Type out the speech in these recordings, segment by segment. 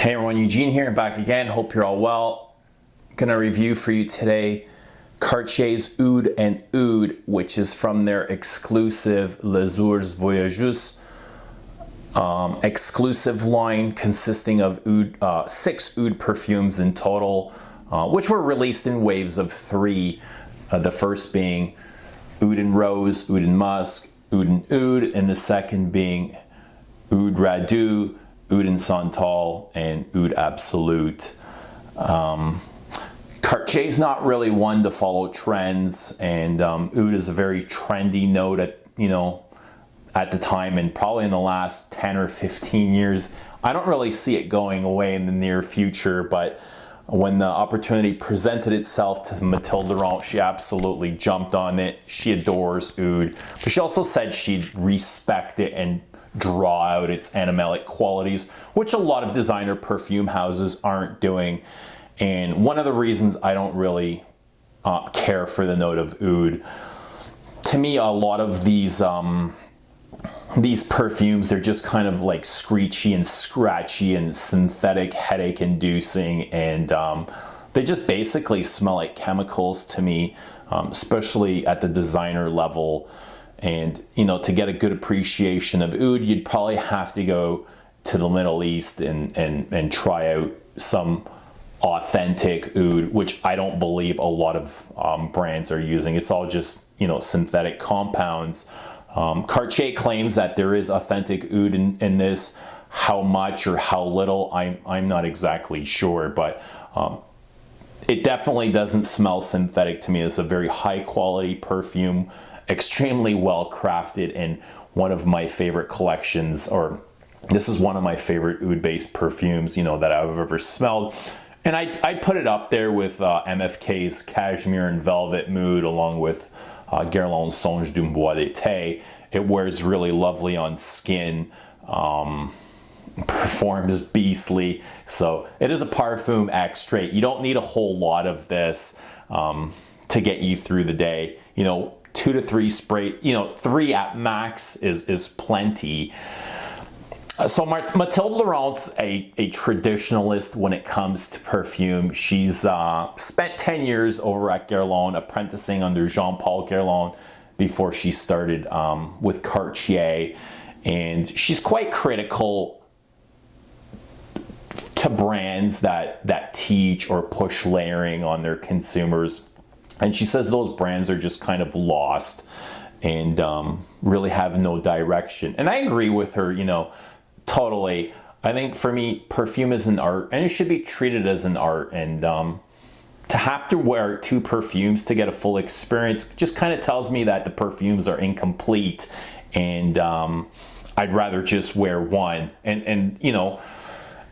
Hey everyone, Eugene here, back again. Hope you're all well. Gonna review for you today Cartier's Oud and Oud, which is from their exclusive Les Heures Voyageuses exclusive line consisting of 6 Oud perfumes in total, which were released in waves of 3. The first being Oud and Rose, Oud and Musk, Oud and Oud, and the second being Oud Radu, Oud and Santal, and Oud Absolute. Cartier's not really one to follow trends, and Oud is a very trendy note at the time, and probably in the last 10 or 15 years. I don't really see it going away in the near future, but when the opportunity presented itself to Mathilde Laurent, she absolutely jumped on it. She adores Oud, but she also said she'd respect it and draw out its animalic qualities, which a lot of designer perfume houses aren't doing. And one of the reasons I don't really care for the note of Oud, to me, a lot of these perfumes, they're just kind of like screechy and scratchy and synthetic, headache inducing, and they just basically smell like chemicals to me, especially at the designer level. And to get a good appreciation of Oud, you'd probably have to go to the Middle East and try out some authentic Oud, which I don't believe a lot of brands are using. It's all just synthetic compounds. Cartier claims that there is authentic Oud in this. How much or how little, I'm not exactly sure, but it definitely doesn't smell synthetic to me. It's a very high quality perfume, extremely well crafted, and one of my favorite collections, or this is one of my favorite Oud based perfumes that I've ever smelled. And I'd put it up there with MFK's Cashmere and Velvet Mood, along with Guerlain's Songe d'un Bois d'été. It wears really lovely on skin, performs beastly. So it is a parfum extrait. You don't need a whole lot of this to get you through the day. 2 to 3 spray, 3 at max is plenty. So Mathilde Laurent's a traditionalist when it comes to perfume. She's spent 10 years over at Guerlain, apprenticing under Jean-Paul Guerlain before she started with Cartier. And she's quite critical to brands that teach or push layering on their consumers. And she says those brands are just kind of lost and really have no direction. And I agree with her, totally. I think for me, perfume is an art, and it should be treated as an art. And to have to wear 2 perfumes to get a full experience just kind of tells me that the perfumes are incomplete, and I'd rather just wear one. And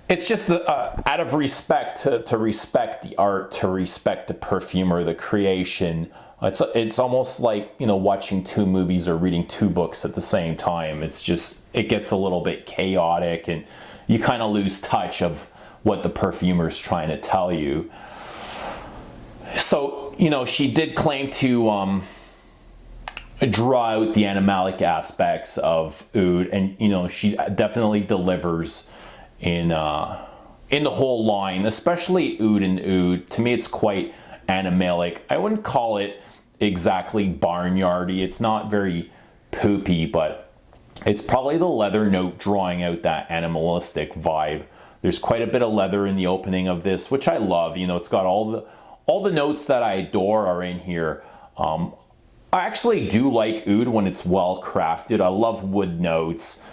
it's just out of respect to respect the art, to respect the perfumer, the creation. It's almost like watching 2 movies or reading 2 books at the same time. It gets a little bit chaotic, and you kind of lose touch of what the perfumer's trying to tell you. So she did claim to draw out the animalic aspects of Oud, and she definitely delivers in the whole line, especially Oud and Oud. To me, it's quite animalic. I wouldn't call it exactly barnyardy. It's not very poopy, but it's probably the leather note drawing out that animalistic vibe. There's quite a bit of leather in the opening of this, which I love. It's got all the notes that I adore are in here. I actually do like Oud when it's well crafted. I love wood notes.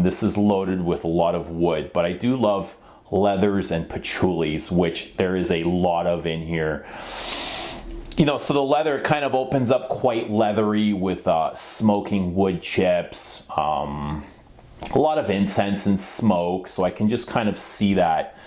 This is loaded with a lot of wood, but I do love leathers and patchoulis, which there is a lot of in here. So the leather kind of opens up quite leathery with smoking wood chips, a lot of incense and smoke, so I can just kind of see that.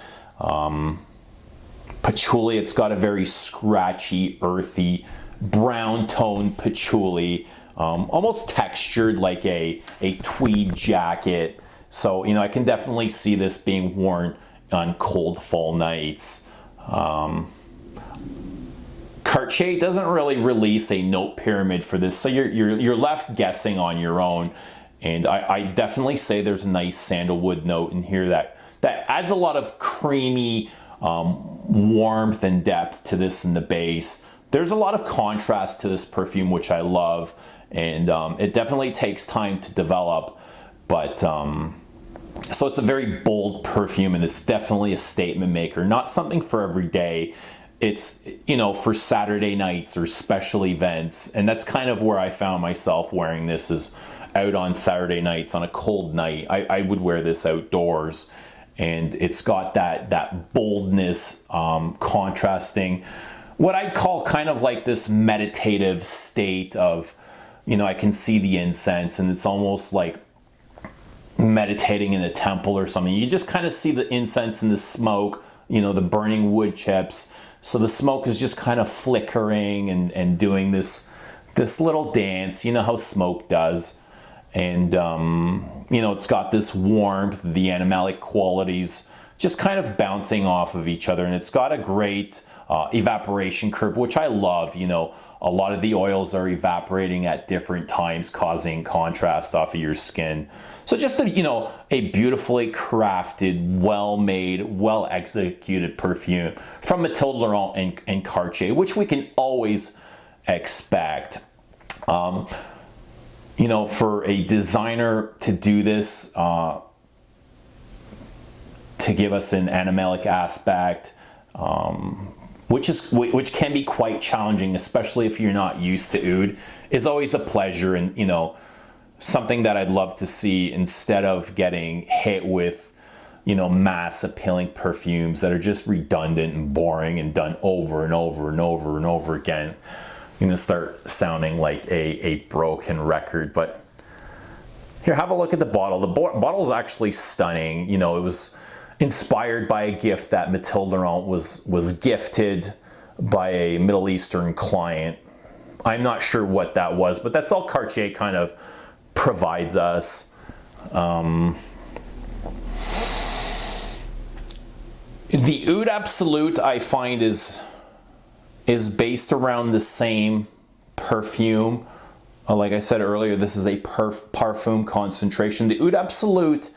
Patchouli, it's got a very scratchy, earthy, brown toned patchouli. Almost textured like a tweed jacket. So, I can definitely see this being worn on cold fall nights. Cartier doesn't really release a note pyramid for this, so you're left guessing on your own. And I definitely say there's a nice sandalwood note in here that that adds a lot of creamy warmth and depth to this in the base. There's a lot of contrast to this perfume, which I love, and it definitely takes time to develop, but so it's a very bold perfume, and it's definitely a statement maker, not something for every day. It's, you know, for Saturday nights or special events, and that's kind of where I found myself wearing this, is out on Saturday nights on a cold night. I would wear this outdoors, and it's got that boldness, contrasting what I'd call kind of like this meditative state of, you know, I can see the incense, and it's almost like meditating in a temple or something. You just kind of see the incense and the smoke, you know, the burning wood chips. So the smoke is just kind of flickering and doing this little dance, you know how smoke does. And, you know, it's got this warmth, the animalic qualities just kind of bouncing off of each other. And it's got a great evaporation curve, which I love. You know, a lot of the oils are evaporating at different times, causing contrast off of your skin. So just a, you know, a beautifully crafted, well-made, well-executed perfume from Mathilde Laurent and Cartier, which we can always expect. You know, for a designer to do this, to give us an animalic aspect, which can be quite challenging, especially if you're not used to oud, is always a pleasure, and, you know, something that I'd love to see instead of getting hit with, you know, mass appealing perfumes that are just redundant and boring and done over and over and over and over again. I'm gonna start sounding like a broken record, but here, have a look at the bottle. The bottle is actually stunning. You know, it was inspired by a gift that Mathilde Laurent was gifted by a Middle Eastern client. I'm not sure what that was, but that's all Cartier kind of provides us. The Oud Absolute, I find, is based around the same perfume. Like I said earlier, this is a Parfum concentration. The Oud Absolute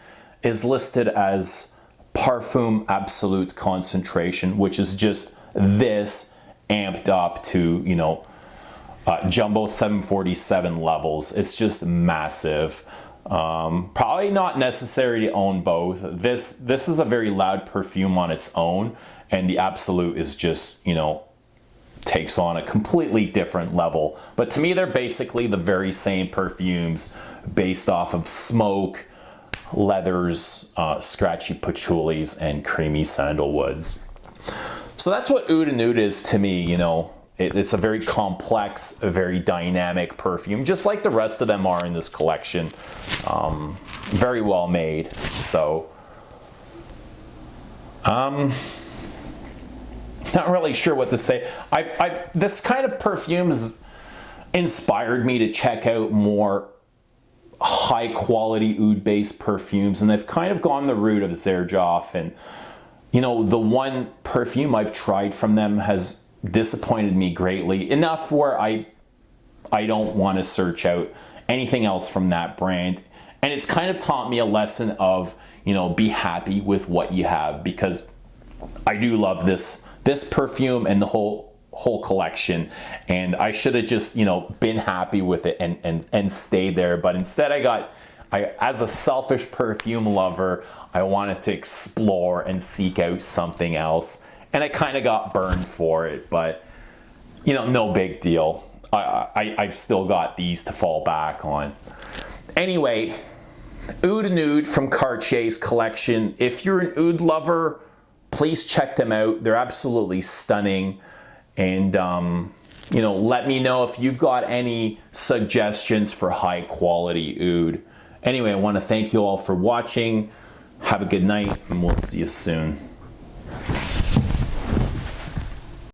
is listed as Parfum Absolute concentration, which is just this amped up to, you know, jumbo 747 levels. It's just massive. Probably not necessary to own both. This is a very loud perfume on its own, and the Absolute is just, you know, takes on a completely different level. But to me, they're basically the very same perfumes based off of smoke, leathers, scratchy patchoulis, and creamy sandalwoods. So that's what Oud and Oud is to me. You know, it's a very complex, a very dynamic perfume, just like the rest of them are in this collection. Very well made. So, not really sure what to say. This kind of perfumes inspired me to check out more high quality oud based perfumes, and I've kind of gone the route of Xerjoff, and, you know, the one perfume I've tried from them has disappointed me greatly, enough where I don't want to search out anything else from that brand. And it's kind of taught me a lesson of, you know, be happy with what you have, because I do love this perfume and the whole collection, and I should have just, you know, been happy with it and stayed there. But instead as a selfish perfume lover, I wanted to explore and seek out something else, and I kind of got burned for it. But, you know, no big deal. I've still got these to fall back on. Anyway, Oud and Oud from Cartier's collection. If you're an oud lover, please check them out. They're absolutely stunning. And, you know, let me know if you've got any suggestions for high quality oud. Anyway, I want to thank you all for watching. Have a good night, and we'll see you soon.